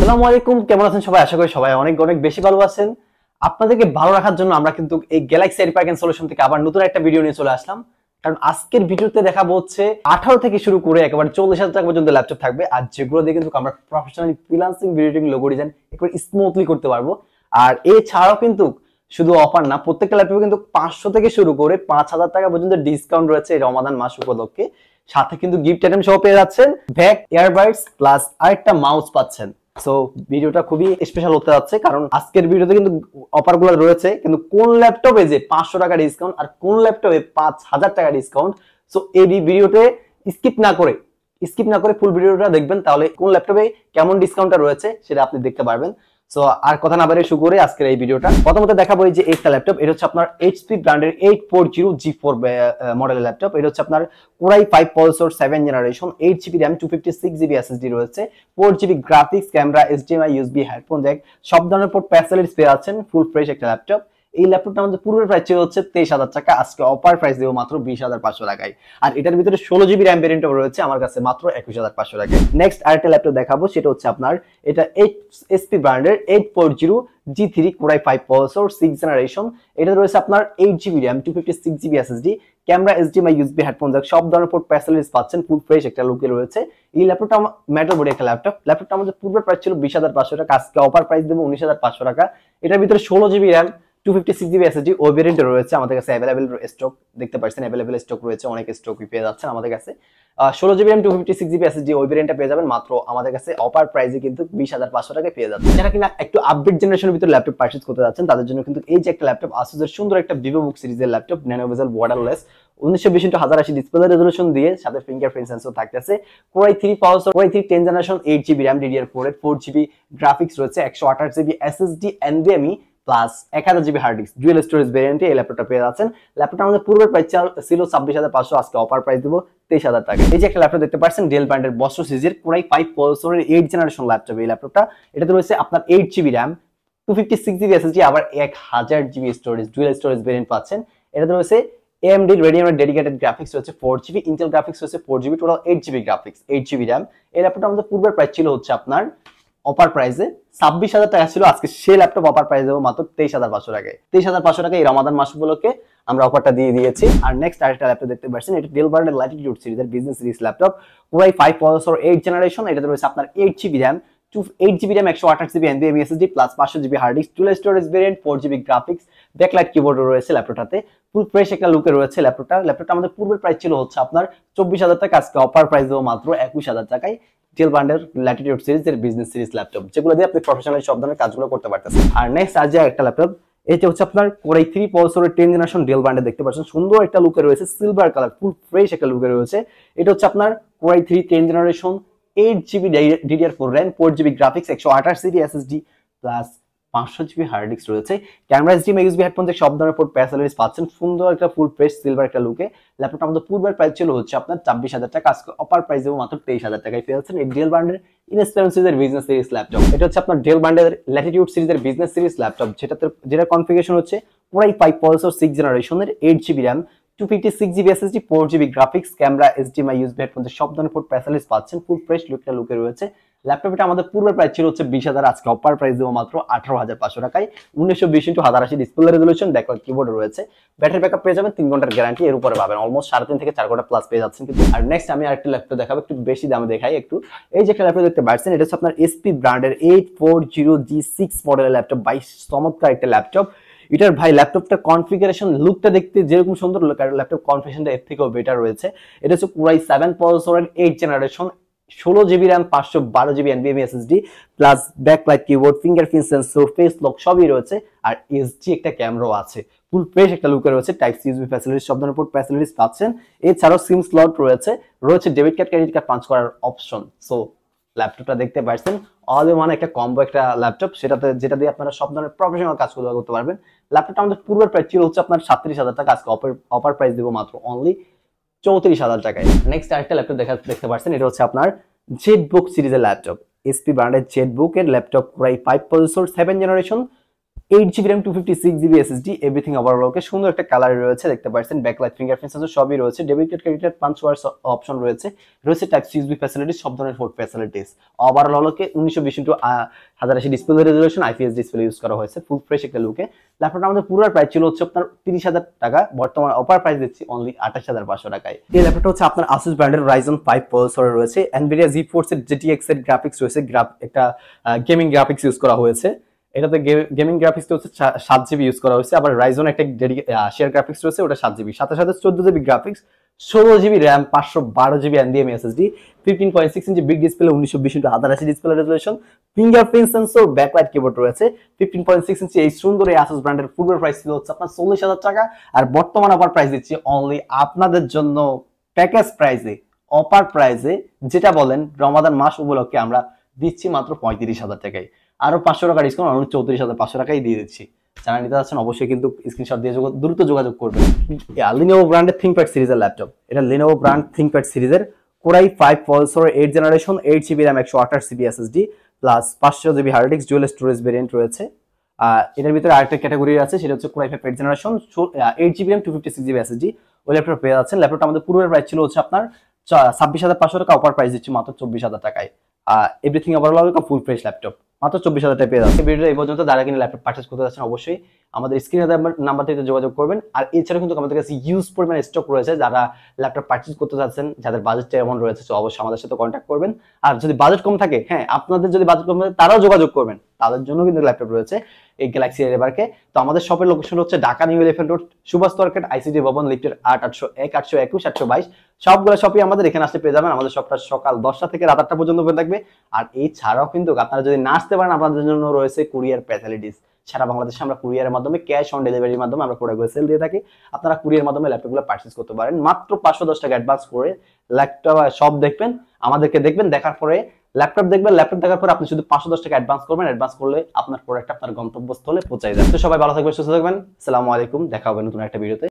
আসসালামু আলাইকুম, কেমন আছেন সবাই? আশা করি সবাই অনেক অনেক বেশি ভালো আছেন। আপনাদেরকে ভালো রাখার জন্য আমরা কিন্তু এই গ্যালাক্সি রিপেয়ার এন্ড সলিউশন থেকে আবার নতুন একটা ভিডিও নিয়ে চলে আসলাম। কারণ আজকের ভিডিওতে দেখাবো হচ্ছে 18 থেকে শুরু করে একেবারে 40,000 টাকা পর্যন্ত ল্যাপটপ থাকবে, আর যেগুলো দিয়ে কিন্তু আমরা professionally freelancing video editing logo design একবার স্মুথলি করতে পারবো। আর এছাড়াও কিন্তু শুধু অফার না, প্রত্যেকটা ল্যাপটপে কিন্তু 500 থেকে শুরু করে 5,000 টাকা পর্যন্ত ডিসকাউন্ট রয়েছে এই রমাদান মাস উপলক্ষে। সাথে কিন্তু গিফট আইটেম সহ পেয়ে যাচ্ছেন, ব্যাগ, ইয়ারবাডস প্লাস আরেকটা মাউস পাচ্ছেন। সো ভিডিওটা খুবই স্পেশাল হতে যাচ্ছে, কারণ আজকের ভিডিওতে কিন্তু অফারগুলো রয়েছে, কিন্তু কোন ল্যাপটপে যে 500 টাকা ডিসকাউন্ট আর কোন ল্যাপটপে 5,000 টাকা ডিসকাউন্ট। সো এই ভিডিওতে স্কিপ না করে ফুল ভিডিওটা দেখবেন, তাহলে কোন ল্যাপটপে কেমন ডিসকাউন্টটা রয়েছে সেটা আপনি দেখতে পারবেন। সো আর কথা না বাড়িয়ে শুরু করে আজকের এই ভিডিওটা। প্রথমত দেখাবো এই যে একটা ল্যাপটপ, এটা হচ্ছে আপনার এইচপি ব্র্যান্ডের 840G4 মডেলের ল্যাপটপ। এটা হচ্ছে আপনার Core i5 processor 7 generation, 8GB RAM, 256GB SSD রয়েছে, 4GB graphics, camera, HDMI, USB, headphone jack, সব ধরনের পোর্ট ফ্যাসিলিটিস পেয়ে যাচ্ছেন। ফুল ফ্রেশ একটা ল্যাপটপ। এই ল্যাপটপটা আমাদের পূর্বের প্রাইস ছিল হচ্ছে 23,000 টাকা, আজকে অফার প্রাইস দেবো মাত্র 20,500 টাকায়। আর এটার ভিতরে 16GB RAM ভেরিয়েন্টও রয়েছে আমার কাছে মাত্র 21,500 টাকায়। নেক্সট আরেকটা ল্যাপটপ দেখাবো, সেটা হচ্ছে আপনার এটা এইচপি ব্র্যান্ডের 840G3 Core i5 processor 6 generation. এটা রয়েছে আপনার 8GB RAM, 256GB SSD, camera, HDMI, USB, headphone jack, সব ধরনের পোর্ট ফ্যাসিলিটিস পাচ্ছেন। ফুল ফ্রেশ একটা লুকে রয়েছে এই ল্যাপটপটা। মেটাল বডি একটা ল্যাপটপটা আমাদের পূর্বের প্রাইস ছিল 20,500 টাকা, আজকে অফার প্রাইস দেবো 19,500 টাকা। এটার ভিতরে 16GB RAM, 256GB SSD ওই ভেরিয়েন্ট রয়েছে আমাদের কাছে। অ্যাভেলেবল স্টক দেখতে পাচ্ছেন, অ্যাভেলেবল স্টক রয়েছে, অনেক স্টক পেয়ে যাচ্ছেন আমাদের কাছে। 16GB RAM, 256GB SSD ওই ভেরিয়েন্টটা পেয়ে যাবেন মাত্র আমাদের কাছে অফার প্রাইসে কিন্তু 20,500 টাকায় পেয়ে যাচ্ছেন। যারা কিনা একটু আপডেট জেনারেশনের ভিতরে ল্যাপটপ পারচেজ করতে যাচ্ছেন তাদের জন্য কিন্তু এই যে একটা ল্যাপটপ, আসুসের সুন্দর একটা ভিভোবুক সিরিজের ল্যাপটপ, ন্যানো বেজেল বর্ডারলেস, 1920x1080 ডিসপ্লে রেজোলিউশন দিয়ে, সাথে ফিঙ্গারপ্রিন্ট সেন্সর থাকতেছে। Core i3 processor, Core i3 10 generation, 8GB RAM, DDR4 এর, 4GB গ্রাফিক্স রয়েছে, 128GB SSD NVMe plus 1000GB hard disk, dual storage ভেরিয়েন্টে এই ল্যাপটপটা পেয়ে যাচ্ছেন। ল্যাপটপটা আমাদের পূর্বের প্রাইস ছিল 26,500, আজকে অফার প্রাইস দেবো 23,000 টাকা। এই যে একটা ল্যাপটপ দেখতে পাচ্ছেন, ডেল ব্র্যান্ডের বস্ত্র সিরিজের Core i5 প্রসেসরের 8 জেনারেশন ল্যাপটপ। এই ল্যাপটপটা এটাতে রয়েছে আপনার 8GB RAM, 256GB SSD, আবার 1000GB storage, dual storage variant পাচ্ছেন। এটাতে রয়েছে AMD Radeon ডেডিকেটেড গ্রাফিক্স রয়েছে 4GB, ইন্টেল গ্রাফিক্স রয়েছে 4GB, total 8GB graphics, 8GB RAM। এই ল্যাপটপটা আমাদের পূর্বের প্রাইস ছিল হচ্ছে আপনার অফার প্রাইসে 26,000 টাকা ছিল, আজকে সেই ল্যাপটপ অফার প্রাইস দেবো মাত্র 23,500 টাকায়। 23,500 টাকায় এই রমাদান মাস উপলক্ষে আমরা অফারটা দিয়ে দিয়েছি। আর নেক্সট আরেকটা ল্যাপটপ দেখতে পাচ্ছেন, এটা ডেল ব্র্যান্ডের ল্যাটিটিউড সিরিজের business series laptop, Core i5 processor 8 generation. এটাতে রয়েছে আপনার 8GB RAM, 8GB RAM, 128GB NVMe SSD plus 500GB hard disk, dual storage variant, 4GB graphics, backlight keyboard রয়েছে ল্যাপটপটাতে। ফুল ফ্রেশ একটা লুকে রয়েছে ল্যাপটপটা আমাদের পূর্বের প্রাইস ছিল হচ্ছে আপনার 24,000 টাকা, আজকে অফার প্রাইস দেবো মাত্র 21,000 টাকায়। ডেল ব্র্যান্ডের ল্যাটিটিউড সিরিজের বিজনেস সিরিজ ল্যাপটপ, যেগুলো দিয়ে আপনি প্রফেশনাল সব ধরনের কাজগুলো করতে পারতেছেন। আর নেক্সট আজ একটা ল্যাপটপ, এটা হচ্ছে আপনার Core i3 প্রসেসরের 10 জেনারেশন ডেল ব্র্যান্ডের, দেখতে পাচ্ছেন সুন্দর একটা লুকে রয়েছে, সিলভার কালার, ফুল ফ্রেশ একটা লুকে রয়েছে। এটা হচ্ছে আপনার Core i3 10 generation, 8GB DDR4 RAM, 4GB graphics, 128GB SSD plus 500GB hard disk রয়েছে, camera, HDMI, USB, headphone jack, সব ধরনের পোর্ট ফ্যাসিলিটিস পাচ্ছেন। সুন্দর একটা ফুল ফ্রেশ সিলভার একটা লুকে ল্যাপটপটা আমাদের পূর্বের প্রাইস ছিল হচ্ছে আপনার 26,000 টাকা, আজকে অফার প্রাইস দেবো মাত্র 23,000 টাকায় পেয়ে যাচ্ছেন এই ডেল ব্র্যান্ডের ইনস্পিরেশন সিরিজের বিজনেস সিরিজ ল্যাপটপ। এটা হচ্ছে আপনার ডেল ব্র্যান্ডের ল্যাটিটিউড সিরিজের বিজনেস সিরিজ ল্যাপটপ, যেটা কনফিগারেশন হচ্ছে Core i5 প্রসেসর 6 জেনারেশনের, 8GB RAM, 256GB SSD, 4GB graphics, camera, HDMI, USB, headphone jack, সব ধরনের পোর্ট ফ্যাসিলিটিস পাচ্ছেন। ফুল ফ্রেশ লুকে রয়েছে ল্যাপটপটা আমাদের পূর্বের প্রাইস ছিল হচ্ছে 20,000, আজকে অফার প্রাইস দেবো মাত্র 18,500 টাকায়। 1920x1080 display resolution, backlight keyboard রয়েছে, ব্যাটারি ব্যাকআপ পেয়ে যাবেন 3 ঘন্টার গ্যারান্টি, এর উপরে পাবেন অলমোস্ট 3.5 থেকে 4 ঘন্টা প্লাস পেয়ে যাচ্ছেন কিন্তু। আর নেক্সট আমি আরেকটা ল্যাপটপ দেখাবো, একটু বেশি দামে দেখাই একটু। এই যে একটা ল্যাপটপ দেখতে পাচ্ছেন, এটা হচ্ছে আপনার এইচপি ব্র্যান্ডের 840G6 মডেলের ল্যাপটপ, 22 চমৎকার একটা ল্যাপটপ। এটার ভাই ল্যাপটপটা কনফিগারেশন লুকটা দেখতে যেরকম সুন্দর, ল্যাপটপ কনফিগারেশনটা এর থেকেও বেটার রয়েছে। এটা হচ্ছে Core i7 প্রসেসরের 8 generation, 16GB RAM, 512GB NVMe SSD plus backlight keyboard, fingerprint sensor, face lock সবই রয়েছে, আর এসডি একটা ক্যামেরাও আছে। ফুল ফ্রেশ একটা লুকে রয়েছে, টাইপ সি ইউএসবি ফ্যাসিলিটিস, সব ধরনের পোর্ট ফ্যাসিলিটিস পাচ্ছেন। এছাড়াও সিম স্লট রয়েছে debit card, credit card punch করার অপশন। সো ল্যাপটপটা দেখতে পাচ্ছেন অল ইন ওয়ান একটা কম্বো একটা ল্যাপটপ, যেটা দিয়ে আপনারা সব ধরনের প্রফেশনাল কাজগুলো করতে পারবেন। ল্যাপটপটা আমাদের পূর্বের প্রাইস ছিল হচ্ছে আপনার 37,000 টাকা, আজকে অফার প্রাইস দেবো মাত্র অনলি 34,000 টাকায়। নেক্সট আরেকটা ল্যাপটপ দেখতে পাচ্ছেন, এটা হচ্ছে আপনার জেটবুক সিরিজের ল্যাপটপ, এসপি ব্র্যান্ডের জেটবুক এর laptop, Core i5 processor 7 generation, 8 GB RAM 256 GB SSD everything overall okay, সুন্দর একটা কালার রয়েছে দেখতে পাচ্ছেন, ব্যাকলাইট ফিঙ্গারপ্রিন্ট সেন্সর সবই রয়েছে, debit card credit card punch ওয়ার্স অপশন রয়েছে, রয়েছে টাইপ সি ইউএসবি ফ্যাসিলিটিস, সব ধরনের port facilities. Overall okay 1920x1080 display resolution IPS display use করা হয়েছে, ফুল ফ্রেশ একটা লুকে। ল্যাপটপটা আমাদের পুরো প্রাইস ছিল হচ্ছে আপনার 30,000 টাকা, বর্তমানে অফার প্রাইস দিচ্ছি অনলি 28,500 টাকায়। এই ল্যাপটপটা হচ্ছে আপনার Asus ব্র্যান্ডের Ryzen 5 প্রসেসর রয়েছে, Nvidia GeForce এর GTX এর গ্রাফিক্স রয়েছে, একটা গেমিং গ্রাফিক্স ইউজ করা হয়েছে। এটাতে গেমিং গ্রাফিক্স হচ্ছে 7 GB ইউজ করা হয়েছে, আবার রাইজন একটা শেয়ার গ্রাফিক্স রয়েছে, ওটা 7 GB, সাথে সাথে 14 GB graphics, 16 GB RAM, 512 GB NVMe SSD, 15.6 ইঞ্চি big display, 1920x1080 display resolution, fingerprint sensor, backlight keyboard রয়েছে, 15.6 ইঞ্চি এই সুন্দর এই Asus ব্র্যান্ডের পূর্বের প্রাইস ছিল হচ্ছে আপনার 40,000 টাকা, আর বর্তমানে আবার প্রাইস দিচ্ছি অনলি আপনাদের জন্য প্যাকেজ প্রাইসে, অফার প্রাইসে, যেটা বলেন রমাদান মাস উপলক্ষে আমরা দিচ্ছি মাত্র 35,000 টাকায়, আরো 500 টাকা ডিসকাউন্ট, অন্য 34,500 টাকাই দিয়ে দিচ্ছি। যারা নিতে যাচ্ছেন অবশ্যই কিন্তু স্ক্রিনশট দিয়ে দ্রুত যোগাযোগ করবেন। লিনোভো ব্র্যান্ডের থিংকপ্যাড সিরিজের ল্যাপটপ, এটা লিনোভো ব্র্যান্ড থিংকপ্যাড সিরিজের core i 5 processor 8 generation, 8 GB RAM 128 GB SSD plus 500 GB hard disk dual storage variant রয়েছে। এটার ভিতরে আরেকটা ক্যাটাগরি আছে, সেটা হচ্ছে core i 5 8 generation 8 GB RAM 256 GB SSD। ওই ল্যাপটপ পেয়ে যাচ্ছেন। ল্যাপটপটা আমাদের পূর্বের প্রাইস ছিল হচ্ছে আপনার 26,500 টাকা, অফার প্রাইস দিচ্ছি মাত্র 24,000 টাকায়। Everything overall full fresh laptop মাত্র 24,000 টাকা পেয়ে যাচ্ছে। ভিডিওটা এই পর্যন্ত, যারা কিনা ল্যাপটপ পারচেজ করতে যাচ্ছেন অবশ্যই আমাদের স্ক্রিনে নাম্বার থেকে যোগাযোগ করবেন। আর এছাড়া কিন্তু আমাদের কাছে ইউজ পরিমাণ স্টক রয়েছে, যারা ল্যাপটপ পারচেজ করতে যাচ্ছেন, যাদের বাজেটটা এমন রয়েছে, তো অবশ্যই আমাদের সাথে কন্ট্যাক্ট করবেন। আর যদি বাজেট কম থাকে, হ্যাঁ আপনাদের যদি বাজেট কম থাকে তারাও যোগাযোগ করবেন, তাদের জন্য কিন্তু ল্যাপটপ রয়েছে এই গ্যালাক্সি এভারকে। তো আমাদের শপের লোকেশন হচ্ছে Dhaka New Elephant Road, Subhash Market, ICD Bhaban, লিফটের 8 801 821 822। সবগুলো শপই আমাদের এখানে আসতে পেয়ে যাবেন। আমাদের শপটা সকাল 10টা থেকে রাত 8টা পর্যন্ত ওপেন থাকবে। আর এই ছাড়াও কিন্তু আপনারা যদি না আসতে পারেন, আপনাদের জন্য রয়েছে কুরিয়ার ফ্যাসিলিটিস। সারা বাংলাদেশে আমরা কুরিয়ারের মাধ্যমে, ক্যাশ অন ডেলিভারির মাধ্যমে আমরা প্রোডাক্টগুলো সেল দিয়ে থাকি। আপনারা কুরিয়ার মাধ্যমে ল্যাপটপগুলো পারচেজ করতে পারেন মাত্র 510 টাকা অ্যাডভান্স করে। ল্যাপটপ সব দেখবেন, আমাদেরকে দেখবেন, দেখার পরে ল্যাপটপ দেখবেন, ল্যাপটপ দেখার পরে আপনি শুধু 510 টাকা অ্যাডভান্স করবেন। অ্যাডভান্স করলে আপনার প্রোডাক্ট আপনার গন্তব্যস্থলে পৌঁছে যাবে। তো সবাই ভালো থাকবেন, সুস্থ থাকবেন। আসসালামু আলাইকুম, দেখা হবে নতুন একটা ভিডিওতে।